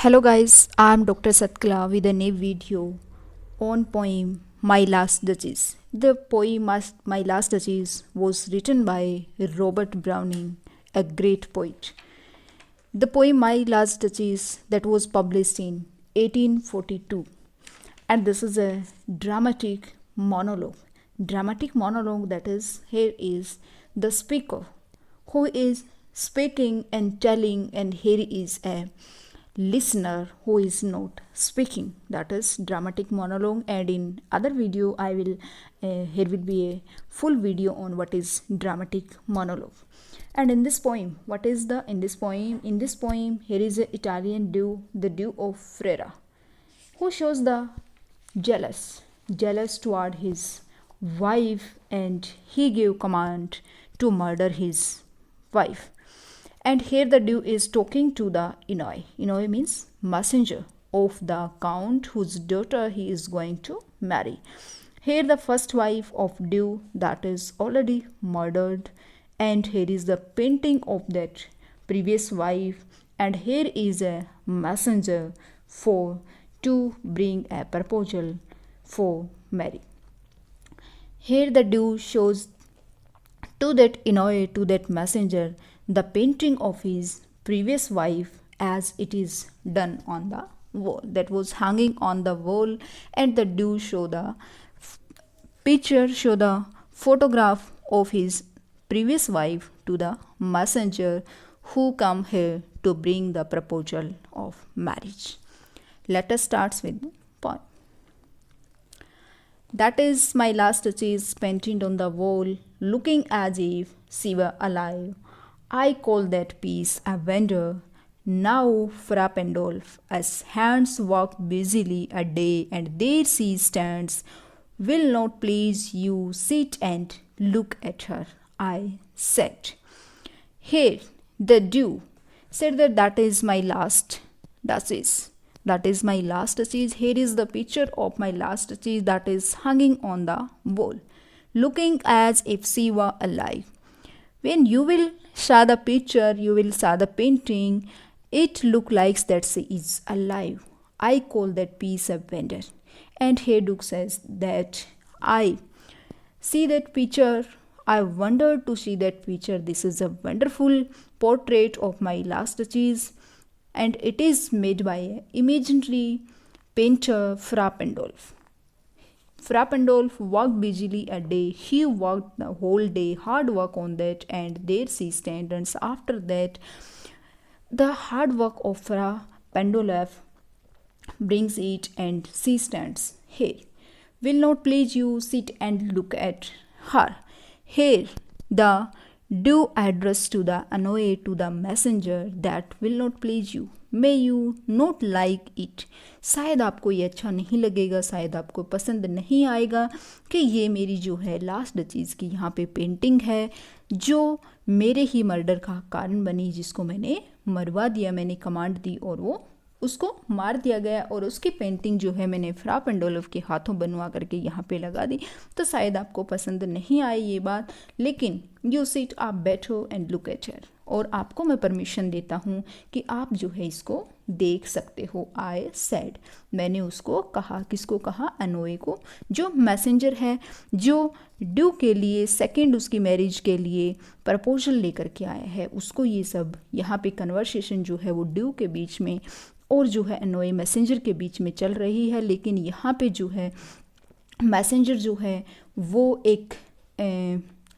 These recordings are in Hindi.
Hello guys, I'm Dr. Satkala with a new video on poem My Last Duchess. The poem My Last Duchess was written by Robert Browning, a great poet. The poem My Last Duchess that was published in 1842, and this is a dramatic monologue. Dramatic monologue, that is, here is the speaker who is speaking and telling, and here is a listener who is not speaking. That is dramatic monologue, and in other video I will here will be a full video on what is dramatic monologue. And in this poem, what is the in this poem here is a Italian Duke, the Duke of Ferrara, who shows the jealous toward his wife, and he gave command to murder his wife. And here the Duke is talking to the Inoi. Inoi means messenger of the count whose daughter he is going to marry. Here the first wife of Duke that is already murdered, and here is the painting of that previous wife, and here is a messenger for to bring a proposal for marriage. Here the Duke shows to that Inoi, to that messenger, the painting of his previous wife as it is done on the wall, that was hanging on the wall. And the Duke show the photograph of his previous wife to the messenger who come here to bring the proposal of marriage. Let us start with the poem. That is my last duchess painted on the wall, looking as if she were alive. I call that piece a wonder. Now Fra Pandolf, as hands work busily a day, and there she stands, will not please you sit and look at her. I said. Here, the Duke said that is my last duchess. That is my last duchess. Here is the picture of my last duchess that is hanging on the wall, looking as if she were alive. When you will saw the picture, you will saw the painting, it look like that she is alive. I call that piece a wonder. And here Duke says that I see that picture. I wonder to see that picture. This is a wonderful portrait of my last duchess, and it is made by an imaginary painter, Fra Pandolf. Fra Pandolf worked busily a day. He worked the whole day, hard work on that, and there she stands. And after that, the hard work of Fra Pandolf brings it, and she stands here. Will not please you, sit and look at her. Here, the Duke address to the Inoi, to the messenger, that will not please you, may you note like it. शायद आपको ये अच्छा नहीं लगेगा, शायद आपको पसंद नहीं आएगा कि ये मेरी जो है लास्ट डचीज़ की यहाँ पे पेंटिंग है, जो मेरे ही मर्डर का कारण बनी, जिसको मैंने मरवा दिया, मैंने कमांड दी और वो उसको मार दिया गया, और उसकी पेंटिंग जो है मैंने फ्रा पेंडोलोव के हाथों बनवा करके यहाँ पे लगा दी. तो शायद आपको पसंद नहीं आई ये बात, लेकिन यू सिट, आप बैठो एंड लुक एट हर, और आपको मैं परमिशन देता हूँ कि आप जो है इसको देख सकते हो. आई सेड, मैंने उसको कहा. किसको कहा? अनोए को, जो मैसेंजर है, जो ड्यूक के लिए सेकंड उसकी मैरिज के लिए प्रपोजल लेकर के आया है. उसको ये सब यहाँ पे कन्वर्सेशन जो है वो ड्यूक के बीच में और जो है अनोए मैसेंजर के बीच में चल रही है. लेकिन यहाँ पे जो है मैसेंजर जो है वो एक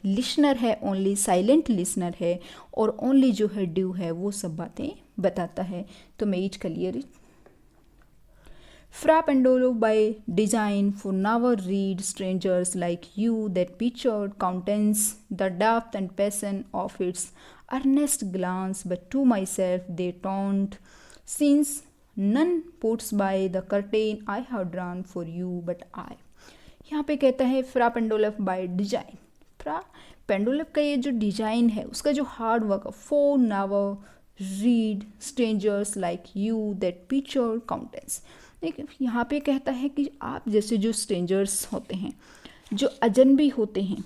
लिसनर है, ओनली साइलेंट लिसनर है, और ओनली जो है ड्यू है वो सब बातें बताता है. तो मैं it clear it. Fra Pandolf by design for never read strangers like you that picture countenance the depth and passion of its earnest glance, but to myself they taunt, since none puts by the curtain I have drawn for you but I. यहाँ पे कहता है फ्रा पेंडोलफ बाय डिजाइन. फ्रा पेंडोलफ का ये जो डिजाइन है, उसका जो hard work, for never read strangers like you that picture countenance. यहाँ पे कहता है कि आप जैसे जो स्ट्रेंजर्स होते हैं, जो अजनबी होते हैं,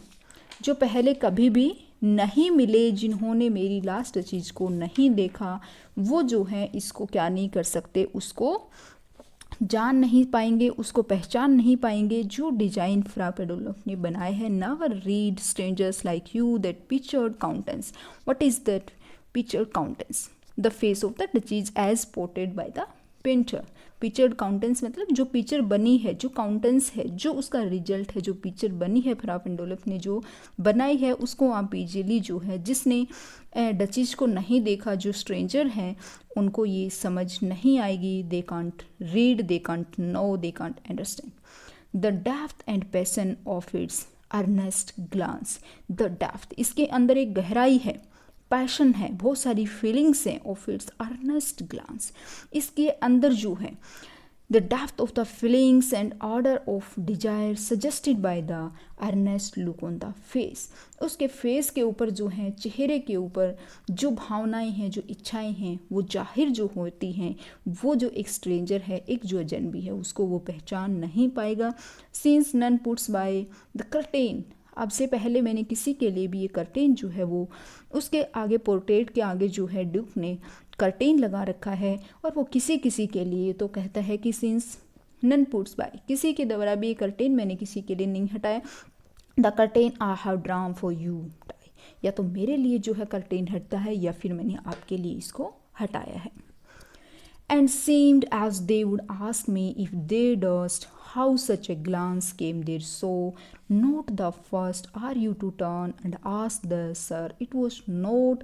जो पहले कभी भी नहीं मिले, जिन्होंने मेरी लास्ट चीज़ को नहीं देखा, वो जो है इसको क्या नहीं कर सकते, उसको जान नहीं पाएंगे, उसको पहचान नहीं पाएंगे जो डिजाइन फ्रा पेडोलोफ ने बनाए हैं। Never read strangers like you that pictured countenance. What is that pictured countenance? The face of the disease as portrayed by the painter. Pictured countenance मतलब जो पिक्चर बनी है, जो काउंटेंस है, जो उसका रिजल्ट है, जो पिक्चर बनी है फ्रा पेडोलोफ ने जो बनाई है, उसको आप इजीली जो है, जिसने डचीज को नहीं देखा, जो स्ट्रेंजर हैं, उनको ये समझ नहीं आएगी। They can't read, they can't know, they can't understand the depth and passion of its earnest glance. The depth, इसके अंदर एक गहराई है, पैशन है, बहुत सारी फीलिंग्स हैं। ऑफ इट्स अर्नेस्ट ग्लांस, इसके अंदर जो है the depth of the feelings and order of desire suggested by the earnest look on the face. उसके फेस के ऊपर जो है, चेहरे के ऊपर जो भावनाएं हैं, जो इच्छाएं हैं, वो जाहिर जो होती हैं, वो जो एक स्ट्रेंजर है, एक जो अजनबी है, उसको वो पहचान नहीं पाएगा। Since none puts by the curtain, अब से पहले मैंने किसी के लिए भी ये कर्टेन जो है वो उसके आगे, पोर्ट्रेट के आगे जो है ड्यूक ने कर्टेन लगा रखा है, और वो किसी किसी के लिए तो कहता है कि सिंस नन पुट्स बाय, किसी के द्वारा भी ये कर्टेन मैंने किसी के लिए नहीं हटाया। The curtain I have drum for you, या तो मेरे लिए जो है कर्टेन हटता है, या फिर मैंने आपके लिए इसको हटाया है। And seemed as they would ask me if they durst how such a glance came there. So not the first are you to turn and ask the sir. It was not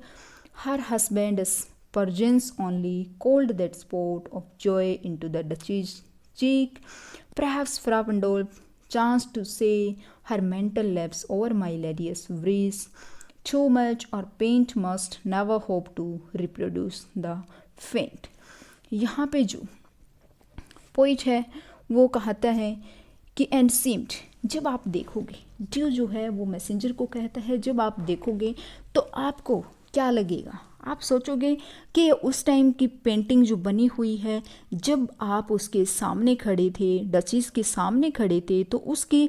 her husband's presence only called that spot of joy into the duchess' cheek. Perhaps Fra Pandolf chanced to say her mental lapse over my lady's wrist. Too much or paint must never hope to reproduce the faint. यहाँ पे जो पोइट है वो कहता है कि एंड सीम्ड, जब आप देखोगे, जो है वो मैसेंजर को कहता है, जब आप देखोगे तो आपको क्या लगेगा? आप सोचोगे कि उस टाइम की पेंटिंग जो बनी हुई है, जब आप उसके सामने खड़े थे, डचीज के सामने खड़े थे, तो उसके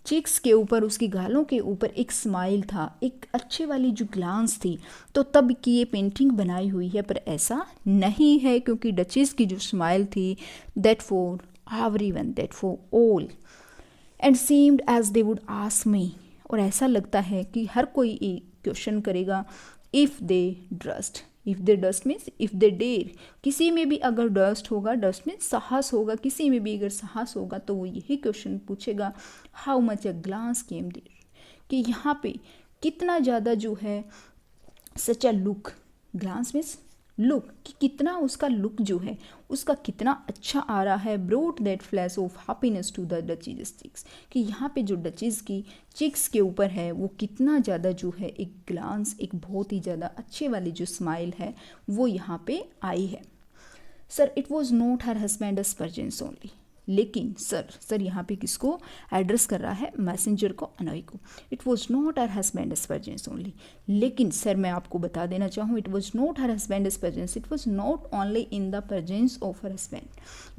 चिक्स के ऊपर, उसकी गालों के ऊपर एक स्माइल था, एक अच्छे वाली जो ग्लांस थी, तो तब की ये पेंटिंग बनाई हुई है। पर ऐसा नहीं है, क्योंकि डचीज की जो स्माइल थी, that for everyone, that for all, and seemed as they would ask me, और ऐसा लगता है कि हर कोई एक क्वेश्चन करेगा, if they dust, if they dust means if they dare, किसी में भी अगर डस्ट होगा, डस्ट मीन्स साहस होगा, किसी में भी अगर साहस होगा, तो वो यही क्वेश्चन पूछेगा, how much a glance came there, कि यहाँ पे कितना ज़्यादा जो है such a look, glance means look, कि कितना उसका लुक जो है उसका कितना अच्छा आ रहा है। Brought that flash of happiness to the duchess cheeks, कि यहाँ पे जो डचीज की चिक्स के ऊपर है वो कितना ज़्यादा जो है एक ग्लांस, एक बहुत ही ज़्यादा अच्छे वाली जो स्माइल है वो यहाँ पे आई है। Sir it was not her husband presence only, लेकिन सर यहाँ पे किसको एड्रेस कर रहा है? मैसेंजर को, अनोई को। It was not her husband presence only, लेकिन सर मैं आपको बता देना चाहूँ, it was not her husband presence, it was not only in the presence of her husband,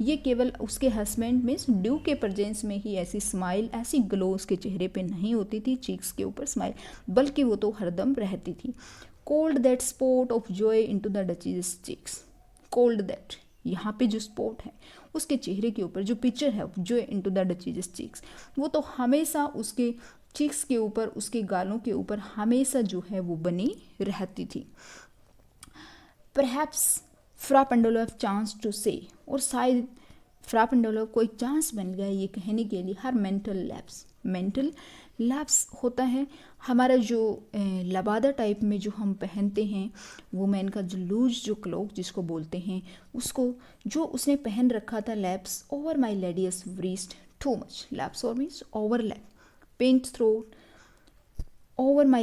ये केवल उसके हस्बैंड मीन्स ड्यू के प्रेजेंस में ही ऐसी स्माइल, ऐसी ग्लो उसके चेहरे पे नहीं होती थी, चीक्स के ऊपर स्माइल, बल्कि वो तो हरदम रहती थी। Called that spot of joy into the duchess cheeks, called that, यहाँ पे जो स्पॉट है उसके चेहरे के ऊपर जो पिक्चर है जो इनटू द डचीज चिक्स, वो तो हमेशा उसके चिक्स के ऊपर, उसके गालों के ऊपर हमेशा जो है वो बनी रहती थी। परहैप्स फ्रा पेंडोलोफ चांस टू से, और शायद फ्रा पेंडोलोफ को एक चांस बन गया ये कहने के लिए, हर मेंटल लैप्स, मेंटल लैप्स होता है हमारा जो लबादा टाइप में जो हम पहनते हैं, वुमेन का जो लूज जो क्लोक जिसको बोलते हैं, उसको जो उसने पहन रखा था, laps over my lady's wrist too much, laps और means overlap, paint throat over my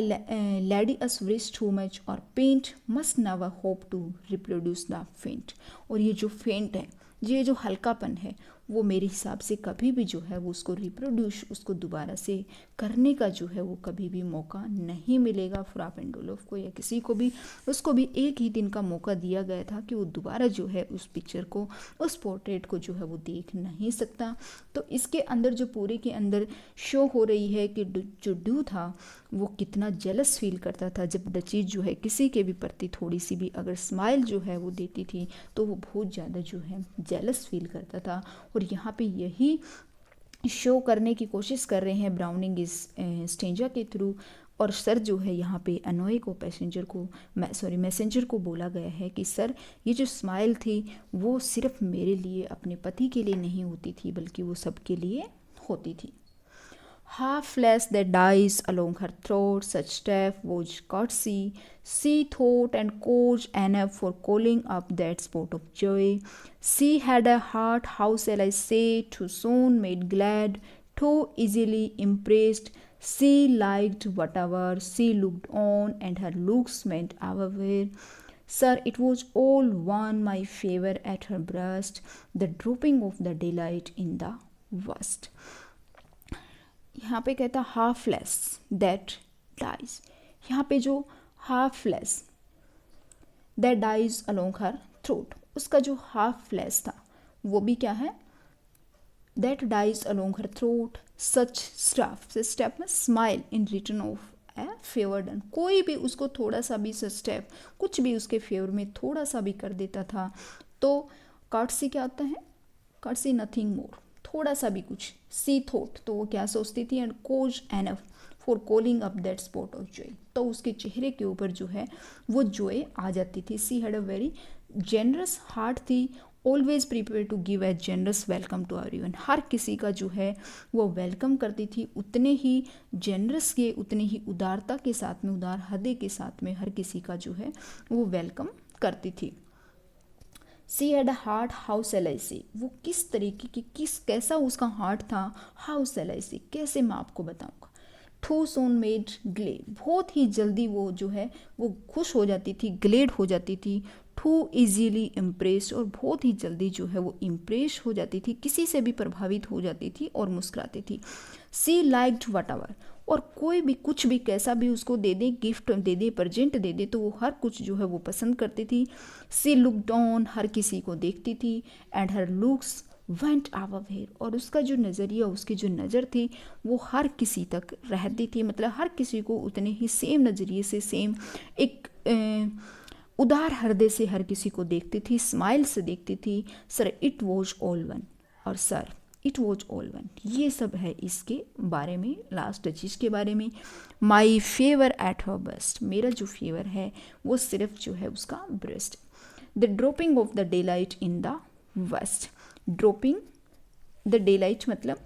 lady as wrist too much, और paint must never hope to reproduce the faint। और ये जो फेंट है, ये जो हल्कापन है, वो मेरे हिसाब से कभी भी जो है वो उसको रिप्रोड्यूस, उसको दोबारा से करने का जो है वो कभी भी मौका नहीं मिलेगा फ्रापेंडोलोफ को या किसी को भी। उसको भी एक ही दिन का मौका दिया गया था कि वो दोबारा जो है उस पिक्चर को, उस पोर्ट्रेट को जो है वो देख नहीं सकता। तो इसके अंदर जो पूरे के अंदर शो हो रही है कि जो ड्यू था वो कितना जेलस फील करता था जब डचीज जो है किसी के भी प्रति थोड़ी सी भी अगर स्माइल जो है वो देती थी तो वो बहुत ज़्यादा जो है जेलस फील करता था। और यहाँ पे यही शो करने की कोशिश कर रहे हैं ब्राउनिंग इस स्टेंजा के थ्रू। और सर जो है यहाँ पे अनोए को मैसेंजर को बोला गया है कि सर ये जो स्माइल थी वो सिर्फ मेरे लिए, अपने पति के लिए नहीं होती थी बल्कि वो सबके लिए होती थी। Half flesh that dies along her throat, such step was courtesy, she thought, and courage enough for calling up that spot of joy. She had a heart, how shall I say, too soon made glad, too easily impressed. She liked whatever she looked on, and her looks meant everywhere. Sir, it was all one, my favor at her breast, the dropping of the daylight in the west. यहाँ पे कहता हाफ फ्लैश दैट डाइज, यहाँ पे जो half flush that dies along her throat, उसका जो हाफ फ्लैश था वो भी क्या है, that dies along her throat such stuff में smile in return of a favour done. कोई भी उसको थोड़ा सा भी स्टेप कुछ भी उसके फेवर में थोड़ा सा भी कर देता था तो कर्टसी क्या होता है, कर्टसी नथिंग मोर, थोड़ा सा भी कुछ, सी थॉट तो वो क्या सोचती थी, and cause enough for calling up that spot of joy, तो उसके चेहरे के ऊपर जो है वो जॉय आ जाती थी। She had a very generous heart थी, always prepare to give a generous welcome to everyone, हर किसी का जो है वो वेलकम करती थी उतने ही जेनरस के, उतने ही उदारता के साथ में, उदार हृदय के साथ में हर किसी का जो है वो वेलकम करती थी। She had a heart, how shall I say, वो किस तरीके की, कैसा उसका हार्ट था, हाउ सेल आई सी, कैसे मैं आपको बताऊंगा। टू सोन मेड ग्लेड, बहुत ही जल्दी वो जो है वो खुश हो जाती थी, ग्लेड हो जाती थी। टू इजीली इम्प्रेस्ड, और बहुत ही जल्दी जो है वो इम्प्रेस हो जाती थी, किसी से भी प्रभावित हो जाती थी और मुस्कुराती थी। सी लाइक्ड वट एवर, और कोई भी कुछ भी कैसा भी उसको दे दे, गिफ्ट दे दे, प्रेजेंट दे दे, तो वो हर कुछ जो है वो पसंद करती थी। सी लुक्ड ऑन, हर किसी को देखती थी, and her looks went aware, और उसका जो नज़रिया, उसकी जो नज़र थी वो हर किसी तक रहती थी, मतलब हर किसी को उतने ही सेम नज़रिए से, सेम एक उदार हृदय से हर किसी को देखती थी, स्माइल से देखती थी। Sir it was all one, और sir it was all one, ये सब है इसके बारे में, लास्ट चीज़ के बारे में। My favour at her breast, मेरा जो फेवर है वो सिर्फ जो है उसका breast. The dropping of the daylight in the west, dropping the daylight मतलब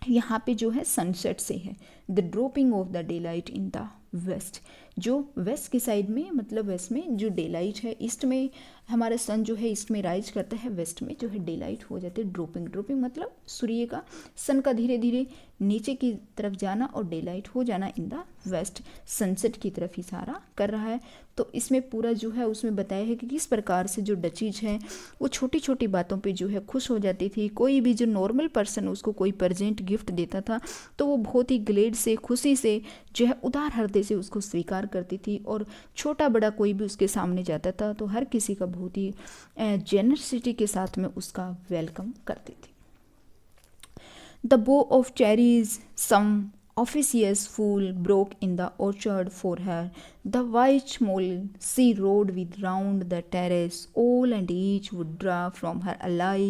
यहाँ पे जो है सनसेट से है। The dropping of the daylight in the west, जो वेस्ट की साइड में, मतलब वेस्ट में जो डे लाइट है, ईस्ट में हमारा सन जो है ईस्ट में राइज करता है, वेस्ट में जो है डे लाइट हो जाती है। ड्रॉपिंग, ड्रॉपिंग मतलब सूर्य का, सन का धीरे धीरे नीचे की तरफ जाना और डे लाइट हो जाना इन द वेस्ट, सनसेट की तरफ इशारा कर रहा है। तो इसमें पूरा जो है उसमें बताया है कि किस प्रकार से जो डचीज है वो छोटी छोटी बातों पे जो है खुश हो जाती थी। कोई भी जो नॉर्मल पर्सन उसको कोई प्रेजेंट गिफ्ट देता था तो वो बहुत ही ग्लेड से, खुशी से जो है उदार हृदय से उसको स्वीकार करती थी, और छोटा बड़ा कोई भी उसके सामने जाता था तो हर किसी का बहुत ही जेनरसिटी के साथ में उसका वेलकम करती थी। The bough of cherries, some officious fool broke in the orchard for her. The white mole she rode with round the terrace, all and each would draw from her ally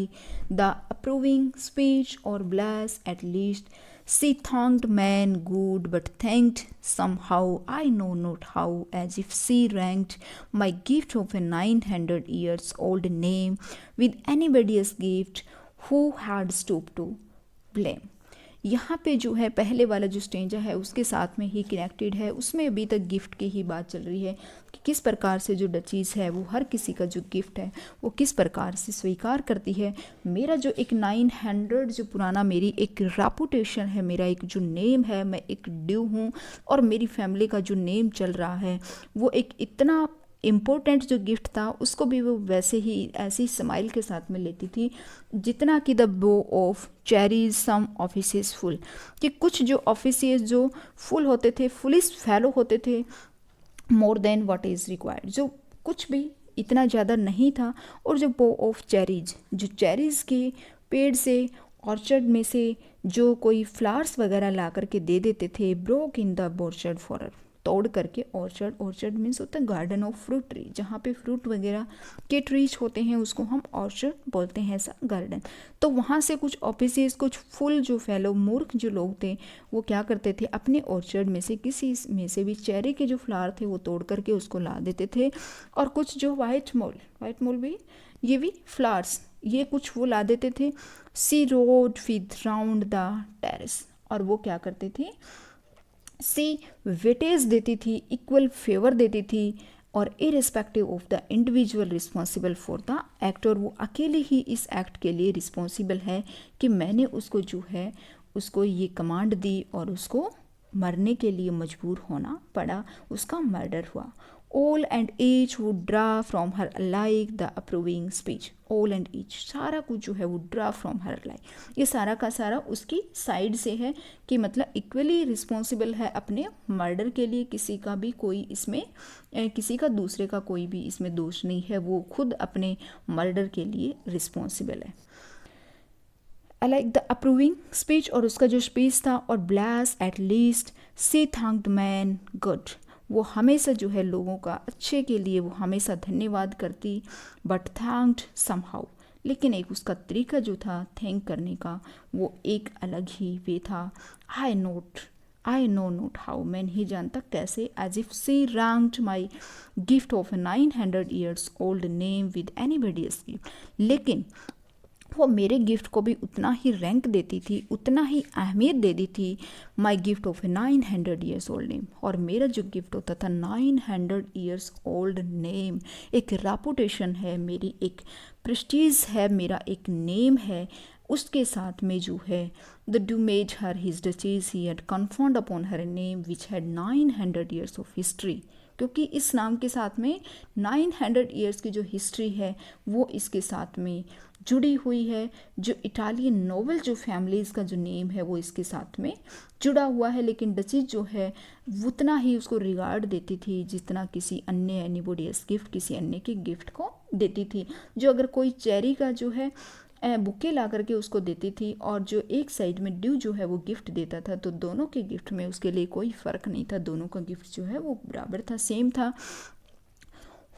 the approving speech or bless at least. She thanked man good, but thanked somehow, I know not how, as if she ranked my gift of a 900 years old name with anybody's gift who had stooped to blame. यहाँ पे जो है पहले वाला जो स्टेंजा है उसके साथ में ही कनेक्टेड है, उसमें अभी तक गिफ्ट की ही बात चल रही है कि किस प्रकार से जो डचीज़ है वो हर किसी का जो गिफ्ट है वो किस प्रकार से स्वीकार करती है। मेरा जो एक 900 जो पुराना मेरी एक रेपुटेशन है, मेरा एक जो नेम है, मैं एक ड्यू हूँ और मेरी फैमिली का जो नेम चल रहा है वो एक इतना इम्पोर्टेंट जो गिफ्ट था उसको भी वो वैसे ही ऐसी स्माइल के साथ में लेती थी जितना कि the bough of cherries some officious fool, कि कुछ जो ऑफिसेस जो फुल होते थे, फुलिस फैलो होते थे, more than what is required, जो कुछ भी इतना ज़्यादा नहीं था। और जो बो ऑफ चेरीज, जो चेरीज के पेड़ से ऑर्चर्ड में से जो कोई फ्लावर्स वगैरह ला करके दे देते थे, ब्रोक इन द बोर्चर्ड फॉरर, तोड़ करके ऑर्चर्ड, ऑर्चर्ड मीन्स होता है गार्डन ऑफ फ्रूट ट्री, जहाँ पे फ्रूट वगैरह के ट्रीज होते हैं उसको हम ऑर्चर्ड बोलते हैं, ऐसा गार्डन। तो वहाँ से कुछ ऑफिसेस, कुछ फुल जो फेलो मूर्ख जो लोग थे वो क्या करते थे, अपने ऑर्चर्ड में से किसी में से भी चेरी के जो फ्लावर थे वो तोड़ करके उसको ला देते थे। और कुछ जो वाइट मोल भी, ये भी फ्लावर्स, ये कुछ वो ला देते थे। She rode with round the terrace, और वो क्या करते थे, सी वेटेज देती थी, इक्वल फेवर देती थी, और irrespective of the individual responsible for the act, और वो अकेले ही इस एक्ट के लिए रिस्पॉन्सिबल है कि मैंने उसको जो है उसको ये कमांड दी और उसको मरने के लिए मजबूर होना पड़ा, उसका मर्डर हुआ। All and each would draw from her alike the approving speech. All and each, सारा कुछ जो है वो draw from her alike, ये सारा का सारा उसकी साइड से है, कि मतलब इक्वली रिस्पॉन्सिबल है अपने मर्डर के लिए, किसी का भी कोई इसमें किसी का दूसरे का कोई भी इसमें दोष नहीं है, वो खुद अपने मर्डर के लिए रिस्पॉन्सिबल है। I like the approving speech, और उसका जो स्पीच था, और blush at least she thanked men good, वो हमेशा जो है लोगों का अच्छे के लिए वो हमेशा धन्यवाद करती, बट थैंक्ड समहाउ, लेकिन एक उसका तरीका जो था थैंक करने का वो एक अलग ही वे था। आई नो नोट हाउ, मैं नहीं जानता कैसे, as if she ranked my gift of 900 years old name with anybody's gift, लेकिन वो मेरे गिफ्ट को भी उतना ही रैंक देती थी, उतना ही अहमियत दे दी थी, माई gift of 900 years old name, और मेरा जो गिफ्ट होता था 900 years ओल्ड नेम, एक रेपुटेशन है मेरी, एक प्रेस्टीज है मेरा, एक नेम है, उसके साथ में जो है the duke made her his duchess, he had confirmed upon her name which had 900 years of history, क्योंकि इस नाम के साथ में 900 years की जो हिस्ट्री है वो इसके साथ में जुड़ी हुई है। जो इटालियन नोबल जो फैमिलीज़ का जो नेम है वो इसके साथ में जुड़ा हुआ है, लेकिन डचीज जो है उतना ही उसको रिगार्ड देती थी जितना किसी अन्य एनीबॉडीज गिफ्ट, किसी अन्य के गिफ्ट को देती थी। जो अगर कोई चेरी का जो है बुके ला करके उसको देती थी, और जो एक साइड में ड्यू जो है वो गिफ्ट देता था, तो दोनों के गिफ्ट में उसके लिए कोई फ़र्क नहीं था, दोनों का गिफ्ट जो है वो बराबर था, सेम था।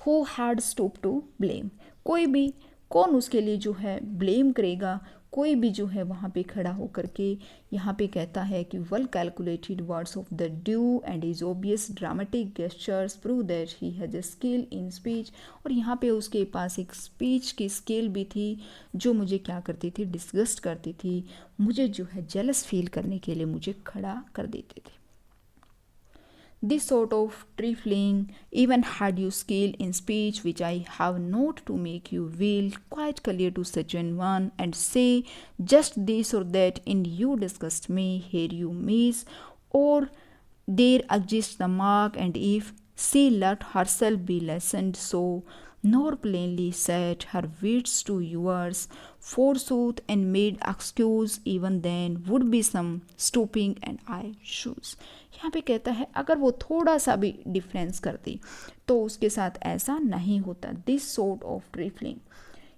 Who had stoop to blame, कोई भी, कौन उसके लिए जो है ब्लेम करेगा, कोई भी जो है वहाँ पे खड़ा होकर के यहाँ पे कहता है कि well calculated words of the due and is obvious dramatic gestures prove that he has a skill in speech, और यहाँ पे उसके पास एक स्पीच की स्किल भी थी जो मुझे क्या करती थी, डिस्गस्ट करती थी, मुझे जो है जेलस फील करने के लिए मुझे खड़ा कर देते थे। This sort of trifling, even had you skill in speech which I have not to make you will quite clear to such an one and say just this or that in you disgust me, here you miss, or there exists the mark, and if she let herself be lessened so, nor plainly set her wits to yours, forsooth, and made excuse, even then would be some stooping and I shoes। यहाँ पे कहता है अगर वो थोड़ा सा भी डिफरेंस करती तो उसके साथ ऐसा नहीं होता। दिस सॉर्ट ऑफ ट्रिफलिंग,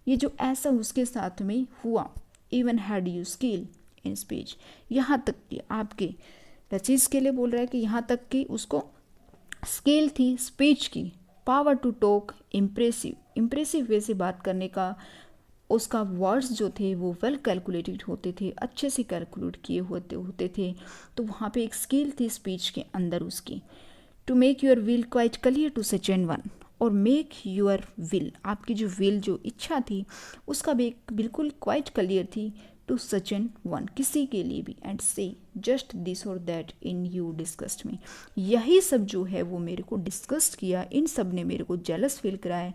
ये जो ऐसा उसके साथ में हुआ, even had you skill in speech, यहाँ तक कि आपके रचीज के लिए बोल रहा है कि यहाँ तक कि उसको स्किल थी स्पीच की, पावर टू टॉक इम्प्रेसिव वे से बात करने का, उसका वर्ड्स जो थे वो वेल कैलकुलेटेड होते थे, अच्छे से कैलकुलेट किए होते थे, तो वहाँ पे एक स्किल थी स्पीच के अंदर उसकी। To make your will quite clear to such an one, और मेक योर विल, आपकी जो विल जो इच्छा थी उसका भी बिल्कुल क्वाइट क्लियर थी, टू सच एन वन, किसी के लिए भी, एंड से जस्ट दिस और that in you disgusts me, यही सब जो है वो मेरे को डिस्कस किया, इन सब ने मेरे को जेलस फील कराया।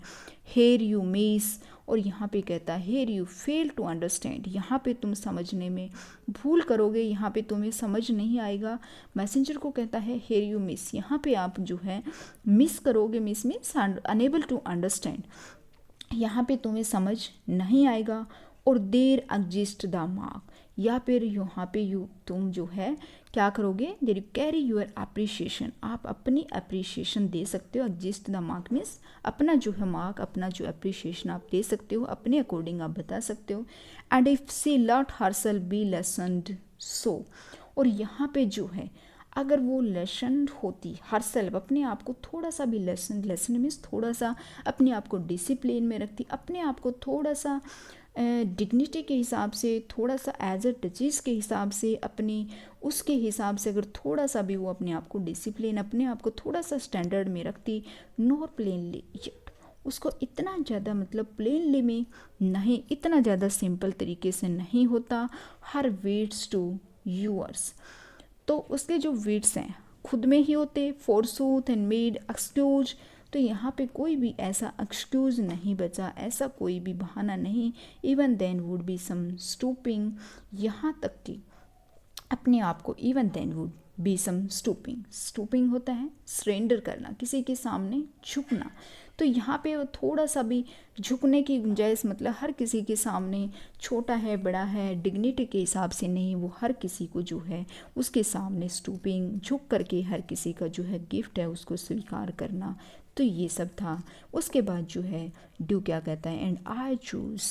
हेयर यू मिस, और यहाँ पे कहता है here you fail to understand, यहाँ पे तुम समझने में भूल करोगे, यहाँ पे तुम्हें समझ नहीं आएगा। मैसेंजर को कहता है हेयर यू मिस, यहाँ पे आप जो है मिस करोगे, miss means unable to understand, यहाँ पे तुम्हें समझ नहीं आएगा। और देर एग्जिस्ट द मार्क, या फिर यहाँ पे तुम जो है क्या करोगे, there you carry your appreciation, आप अपनी अप्रिशिएशन दे सकते हो। एग्जिस्ट द मार्क मीन्स अपना जो है मार्क, अपना जो अप्रिशिएशन आप दे सकते हो, अपने अकॉर्डिंग आप बता सकते हो। And if she let herself be lessoned so, और यहाँ पे जो है अगर वो लेसन होती हरसेल्फ, अपने आप को थोड़ा सा भी लेसन मीन्स थोड़ा सा अपने आप को डिसिप्लिन में रखती, अपने आप को थोड़ा सा डिग्निटी के हिसाब से, थोड़ा सा एज अ डिजीज़ के हिसाब से, अपनी उसके हिसाब से अगर थोड़ा सा भी वो अपने आप को डिसिप्लिन, अपने आप को थोड़ा सा स्टैंडर्ड में रखती, नॉर प्लेनली, उसको इतना ज़्यादा मतलब प्लेनली में नहीं, इतना ज़्यादा सिंपल तरीके से नहीं होता। हर वेट्स टू यूअर्स, तो उसके जो वेट्स हैं खुद में ही होते, फोरसूथ एंड मेड एक्सक्यूज, तो यहाँ पे कोई भी ऐसा एक्सक्यूज़ नहीं बचा, ऐसा कोई भी बहाना नहीं। Even then would be some stooping, यहाँ तक कि अपने आप को, even then would be some stooping, stooping होता है सरेंडर करना, किसी के सामने झुकना, तो यहाँ पे थोड़ा सा भी झुकने की गुंजाइश, मतलब हर किसी के सामने, छोटा है बड़ा है डिग्निटी के हिसाब से नहीं, वो हर किसी को जो है उसके सामने स्टूपिंग, झुक करके हर किसी का जो है गिफ्ट है उसको स्वीकार करना, तो ये सब था। उसके बाद जो है ड्यू क्या कहता है, and I choose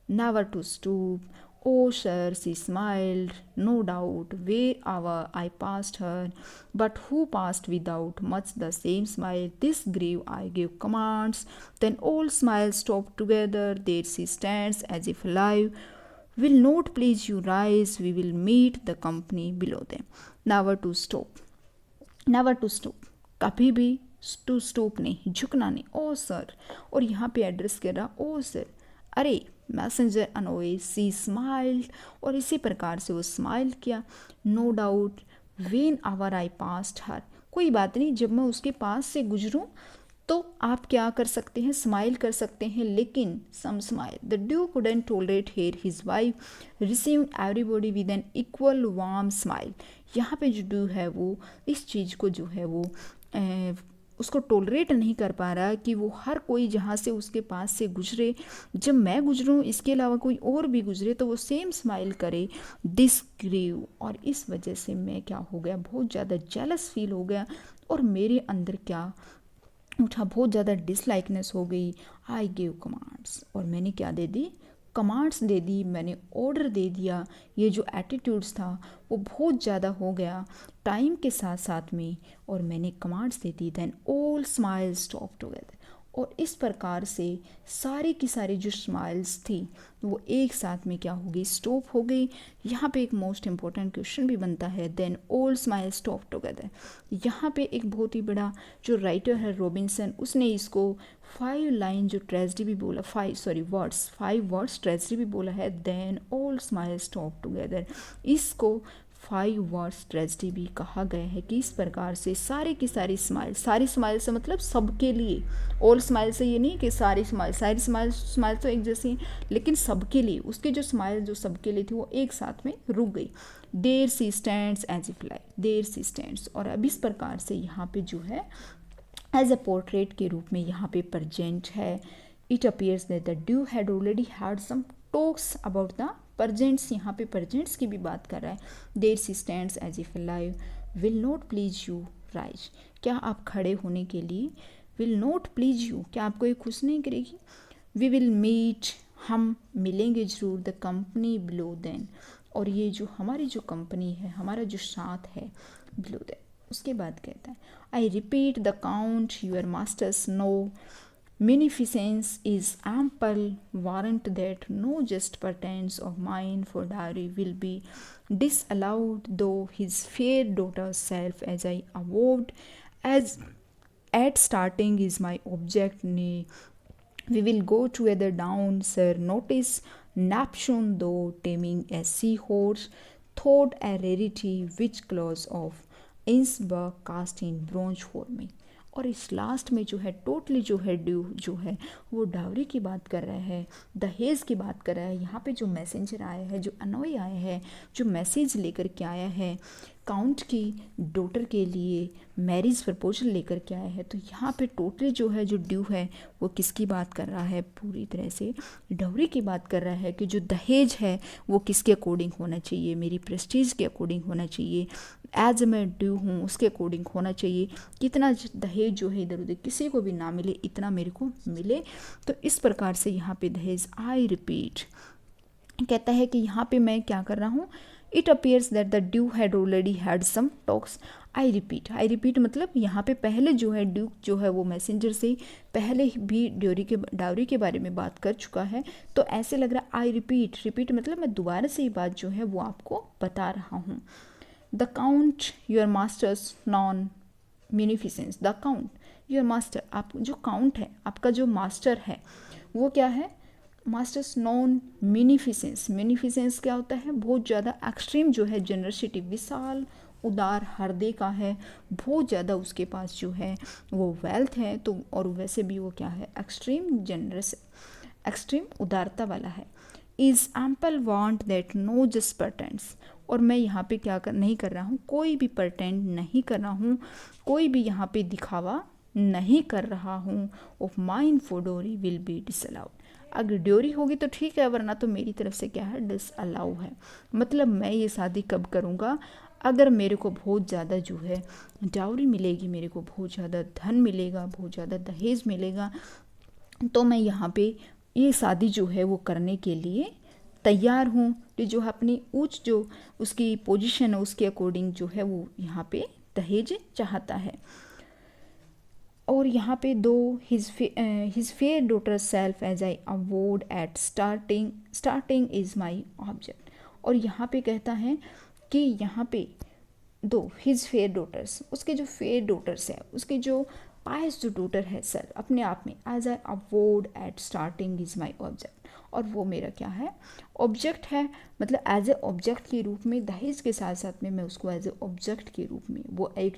never to stoop, oh sir, she smiled, no doubt, wherever I passed her, but who passed without much the same smile? This grieve I gave commands, then all smiles stopped together, there she stands as if alive, will not please you rise, we will meet the company below them. Never to stop, never to stop, कभी भी टू स्टूप नहीं, झुकना नहीं, ओ सर, और यहाँ पे एड्रेस कह रहा ओ सर, अरे मैसेंजर अनोए, सी स्माइल्ड, और इसी प्रकार से वो स्माइल किया। No doubt whene'er I passed her, कोई बात नहीं, जब मैं उसके पास से गुजरूँ तो आप क्या कर सकते हैं, स्माइल कर सकते हैं, लेकिन some smile the duke couldn't tolerate here his wife receive everybody with an equal warm smile, यहाँ पे जो ड्यू है वो इस चीज़ को जो है वो उसको टॉलरेट नहीं कर पा रहा कि वो हर कोई जहाँ से उसके पास से गुजरे, जब मैं गुजरूँ इसके अलावा कोई और भी गुजरे तो वो सेम स्माइल करे। दिस ग्रीव, और इस वजह से मैं क्या हो गया, बहुत ज़्यादा जेलस फील हो गया, और मेरे अंदर क्या उठा, बहुत ज़्यादा डिसलाइकनेस हो गई। आई गिव कमांड्स, और मैंने क्या दे दी, कमांड्स दे दी, मैंने ऑर्डर दे दिया। ये जो एटीट्यूड्स था वो बहुत ज़्यादा हो गया टाइम के साथ साथ में, और मैंने कमांड्स दे दी। Then all smiles stop together, और इस प्रकार से सारी की सारी जो स्माइल्स थी वो एक साथ में क्या हो गई, स्टॉप हो गई। यहाँ पे एक मोस्ट इम्पॉर्टेंट क्वेश्चन भी बनता है, then all smile stop together. यहाँ पे एक बहुत ही बड़ा जो राइटर है रॉबिन्सन, उसने इसको 5 लाइन जो ट्रेजेडी भी बोला, 5 वर्ड्स ट्रेजेडी भी बोला है, then all smile stop together, इसको 5 वर्ड्स ट्रेजेडी भी कहा गया है कि इस प्रकार से सारी की सारी स्माइल से मतलब सबके लिए, ऑल स्माइल से ये नहीं कि सारी स्माइल तो एक जैसी, लेकिन सबके लिए, उसकी जो स्माइल जो सबके लिए थी वो एक साथ में रुक गई। There she stands as if like, there she stands, और अब इस प्रकार से यहाँ पे जो है एज अ पोर्ट्रेट के रूप में यहाँ पे प्रेजेंट है। It appears that the duke had already had some talks about the presents, यहाँ पे प्रजेंट्स की भी बात कर रहा है। There she stands as if live, will not please you rise, क्या आप खड़े होने के लिए, विल नॉट प्लीज यू, क्या आपको ये खुश नहीं करेगी। वी विल मीट, हम मिलेंगे जरूर, द कंपनी बिलो देन, और ये जो हमारी जो कंपनी है, हमारा जो साथ है, बिलो देन। उसके बाद कहता है, I repeat the count your master's known, munificence is ample warrant that no just pretense of mine for dowry will be disallowed, though his fair daughter's self, as I avowed as at starting, is my object. Nay, we will go together down, sir. Notice Napshon, though taming a seahorse, thought a rarity, which clause of Innsbruck cast in bronze for me. और इस लास्ट में जो है टोटली जो है ड्यू जो है वो डाउरी की बात कर रहा है, दहेज की बात कर रहा है। यहाँ पे जो मैसेंजर आया है, जो अनोई आया है, जो मैसेज लेकर के आया है काउंट की डॉटर के लिए मैरिज प्रपोजल लेकर के आया है, तो यहाँ पे टोटली जो है जो ड्यू है वो किसकी बात कर रहा है, पूरी तरह से डाउरी की बात कर रहा है कि जो दहेज है वो किसके अकॉर्डिंग होना चाहिए, मेरी प्रेस्टीज के अकॉर्डिंग होना चाहिए, एज मैं ड्यू हूँ उसके अकॉर्डिंग होना चाहिए, कितना दहेज जो है इधर उधर किसी को भी ना मिले, इतना मेरे को मिले। तो इस प्रकार से यहाँ पे दहेज, आई रिपीट, कहता है कि यहाँ पे मैं क्या कर रहा हूँ, it appears that the duke had already had some talks. I repeat मतलब यहाँ पे पहले जो है ड्यूक जो है वो मैसेंजर से पहले भी डाउरी के बारे में बात कर चुका है, तो ऐसे लग रहा है आई रिपीट मतलब मैं दोबारा से ये बात जो है वो आपको बता रहा हूँ। The count your master's known munificence, the count your master, आप जो काउंट है आपका जो मास्टर है वो क्या है, मास्टर्स नॉन म्यूनिफिसेंस क्या होता है, बहुत ज़्यादा एक्सट्रीम जो है जनरसिटी, विशाल उदार हृदय का है, बहुत ज़्यादा उसके पास जो है वो वेल्थ है, तो और वैसे भी वो क्या है, एक्सट्रीम जनरस, एक्सट्रीम उदारता वाला है। Is ample want that know just pretends, और मैं यहाँ पे क्या नहीं कर रहा हूँ, कोई भी प्रटेंड नहीं कर रहा हूँ, कोई भी यहाँ पे दिखावा नहीं कर रहा हूँ। ऑफ माइन फॉर डोरी विल बी डिसअलाउड, अगर ड्योरी होगी तो ठीक है, वरना तो मेरी तरफ से क्या है, डिसअलाउ है। मतलब मैं ये शादी कब करूँगा, अगर मेरे को बहुत ज़्यादा जो है डाउरी मिलेगी, मेरे को बहुत ज़्यादा धन मिलेगा, बहुत ज़्यादा दहेज मिलेगा, तो मैं यहाँ पे ये शादी जो है वो करने के लिए तैयार हूँ। तो जो अपनी ऊंच जो उसकी पोजीशन है उसके अकॉर्डिंग जो है वो यहाँ पे दहेज चाहता है। और यहाँ पे though his fair daughter self as I avowed at starting is my object, और यहाँ पे कहता है कि यहाँ पे दो हिज फेयर डॉटर्स, उसके जो फेयर डॉटर्स है, उसके जो पायस जो डॉटर है सर अपने आप में, as I avowed at starting is my object, और वो मेरा क्या है, ऑब्जेक्ट है। मतलब एज ए ऑब्जेक्ट के रूप में, दहेज के साथ साथ में मैं उसको एज ए ऑब्जेक्ट के रूप में, वो एक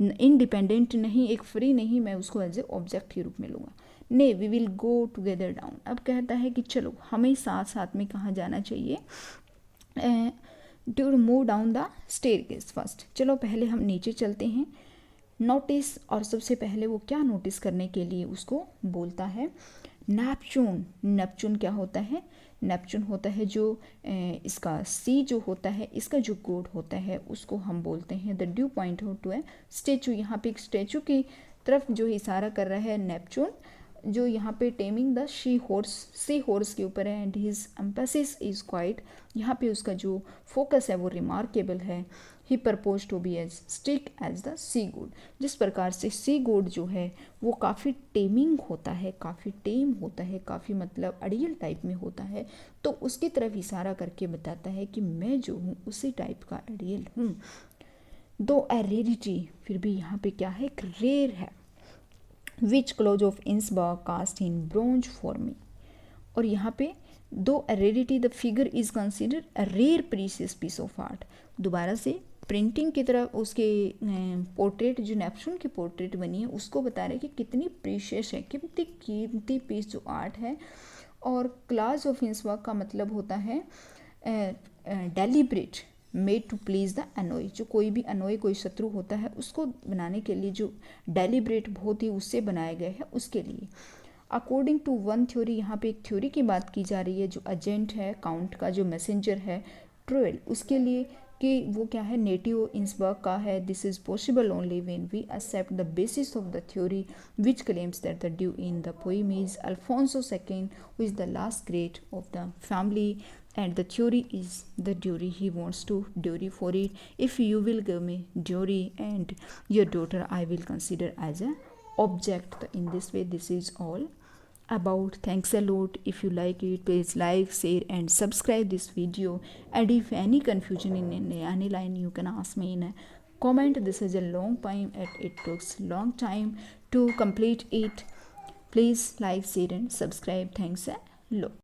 इंडिपेंडेंट नहीं, एक फ्री नहीं, मैं उसको एज ए ऑब्जेक्ट के रूप में लूँगा। Nay we will go together down, अब कहता है कि चलो हमें साथ साथ में कहाँ जाना चाहिए, to move down the staircase first, चलो पहले हम नीचे चलते हैं। नोटिस, और सबसे पहले वो क्या नोटिस करने के लिए उसको बोलता है, नेपच्यून क्या होता है, नेपच्यून होता है जो इसका सी जो होता है, इसका जो कोड होता है उसको हम बोलते हैं the due point out to a statue. यहाँ पे एक स्टेचू की तरफ जो इशारा कर रहा है नेपच्यून, जो यहाँ पे टेमिंग द सी हॉर्स के ऊपर है, and his emphasis is quite, यहाँ पे उसका जो फोकस है वो रिमार्केबल है। He propose to be as stick as the sea god, जिस प्रकार से सी गोड जो है वो काफ़ी टेमिंग होता है, काफ़ी टेम होता है, काफ़ी मतलब अड़ियल टाइप में होता है, तो उसकी तरफ इशारा करके बताता है कि मैं जो हूँ उसी टाइप का अड़ियल हूँ। दो ए रेरिटी, फिर भी यहाँ पे क्या है, एक रेयर है। Which Claus of Innsbruck cast in bronze for me, और यहाँ पे दो rarity the figure is considered a rare precious piece of art, दोबारा से प्रिंटिंग की तरफ उसके पोर्ट्रेट जो नेपच्यून की पोर्ट्रेट बनी है उसको बता रहे हैं कि कितनी प्रीशियस है, कितनी कीमती पीस जो आर्ट है। और क्लास ऑफ इंसबर्ग का मतलब होता है deliberate made to please the annoy, जो कोई भी अनोई कोई शत्रु होता है उसको बनाने के लिए जो डेलिब्रेट बहुत ही उससे बनाया गया है उसके लिए। अकॉर्डिंग टू वन थ्योरी, यहाँ पे एक थ्योरी की बात की जा रही है, जो एजेंट है काउंट का, जो मैसेंजर है ट्रोएल, उसके लिए कि वो क्या है, नेटिव इंसबर्ग का है। This is possible only when we accept the basis of the theory which claims that the due in the poem is Alfonso second, who is the last great of the family, and the theory is the dowry. He wants to dowry for it. If you will give me dowry and your daughter, I will consider as a object. In this way, this is all about. Thanks a lot. If you like it, please like, share and subscribe this video, and if any confusion in any line, you can ask me in a comment. This is a long time and it takes long time to complete it. Please like, share and subscribe. Thanks a lot.